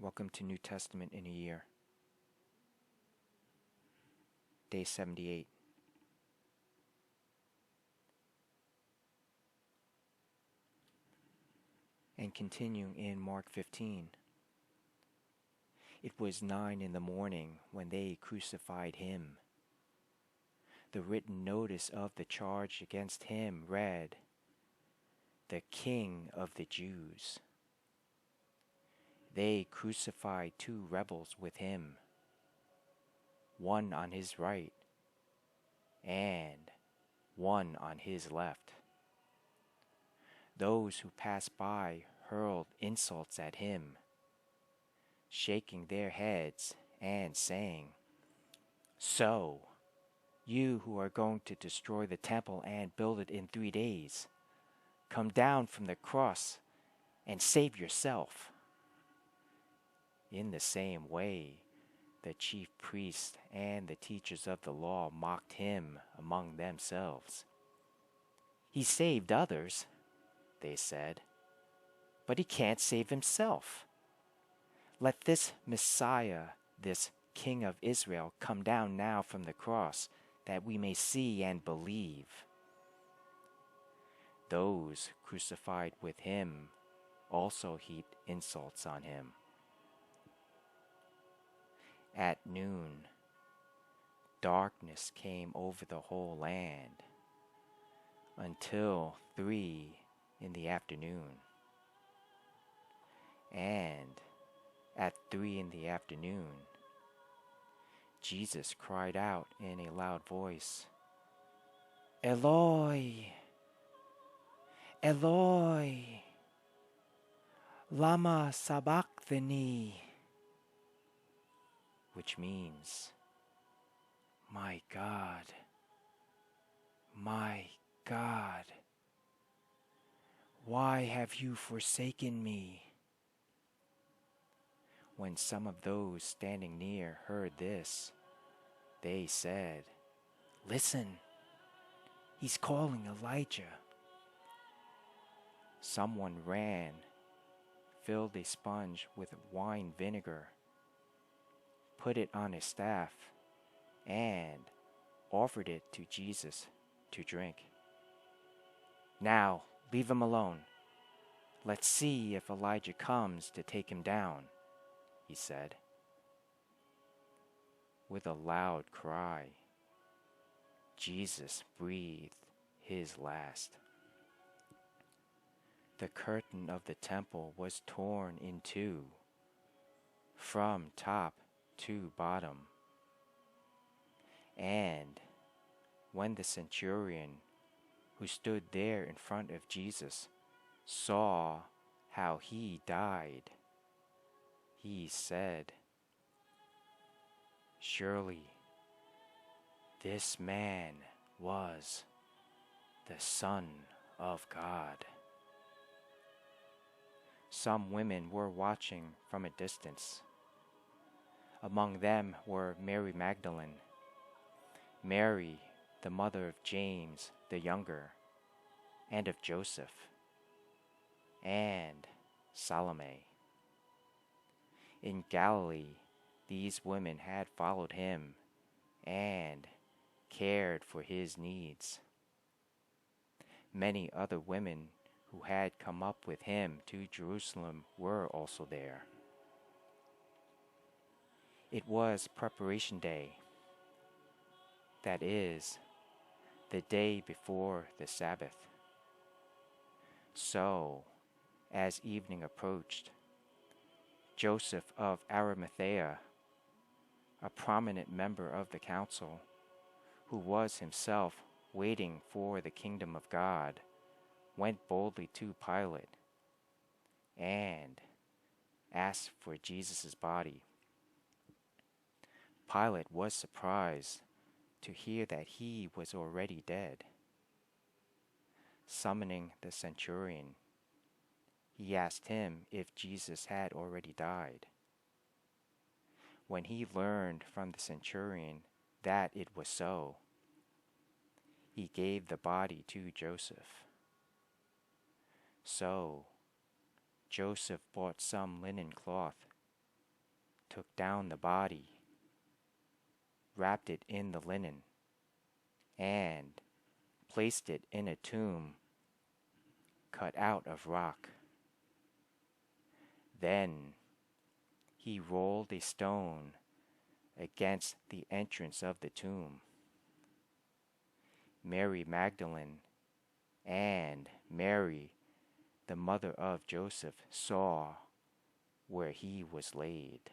Welcome to New Testament in a Year. Day 78. And continuing in Mark 15. It was 9 in the morning when they crucified him. The written notice of the charge against him read, "The King of the Jews." They crucified 2 rebels with him, one on his right and one on his left. Those who passed by hurled insults at him, shaking their heads and saying, "So, you who are going to destroy the temple and build it in 3 days, come down from the cross and save yourself." In the same way, the chief priests and the teachers of the law mocked him among themselves. "He saved others," they said, "but he can't save himself. Let this Messiah, this King of Israel, come down now from the cross, that we may see and believe." Those crucified with him also heaped insults on him. At noon, darkness came over the whole land until 3 in the afternoon. And at 3 in the afternoon, Jesus cried out in a loud voice, "Eloi, Eloi, lama sabachthani," which means, my God, why have you forsaken me?" When some of those standing near heard this, they said, "Listen, he's calling Elijah." Someone ran, filled a sponge with wine vinegar, put it on a staff, and offered it to Jesus to drink. "Now, leave him alone. Let's see if Elijah comes to take him down," he said. With a loud cry, Jesus breathed his last. The curtain of the temple was torn in 2, from top to bottom. And when the centurion who stood there in front of Jesus saw how he died, he said, "Surely this man was the Son of God." Some women were watching from a distance. Among them were Mary Magdalene, Mary, the mother of James the younger, and of Joseph, and Salome. In Galilee, these women had followed him and cared for his needs. Many other women who had come up with him to Jerusalem were also there. It was Preparation Day, that is, the day before the Sabbath. So, as evening approached, Joseph of Arimathea, a prominent member of the council, who was himself waiting for the kingdom of God, went boldly to Pilate and asked for Jesus' body. Pilate was surprised to hear that he was already dead. Summoning the centurion, he asked him if Jesus had already died. When he learned from the centurion that it was so, he gave the body to Joseph. So Joseph bought some linen cloth took down the body, wrapped it in the linen, and placed it in a tomb cut out of rock. Then he rolled a stone against the entrance of the tomb. Mary Magdalene and Mary, the mother of Joseph, saw where he was laid.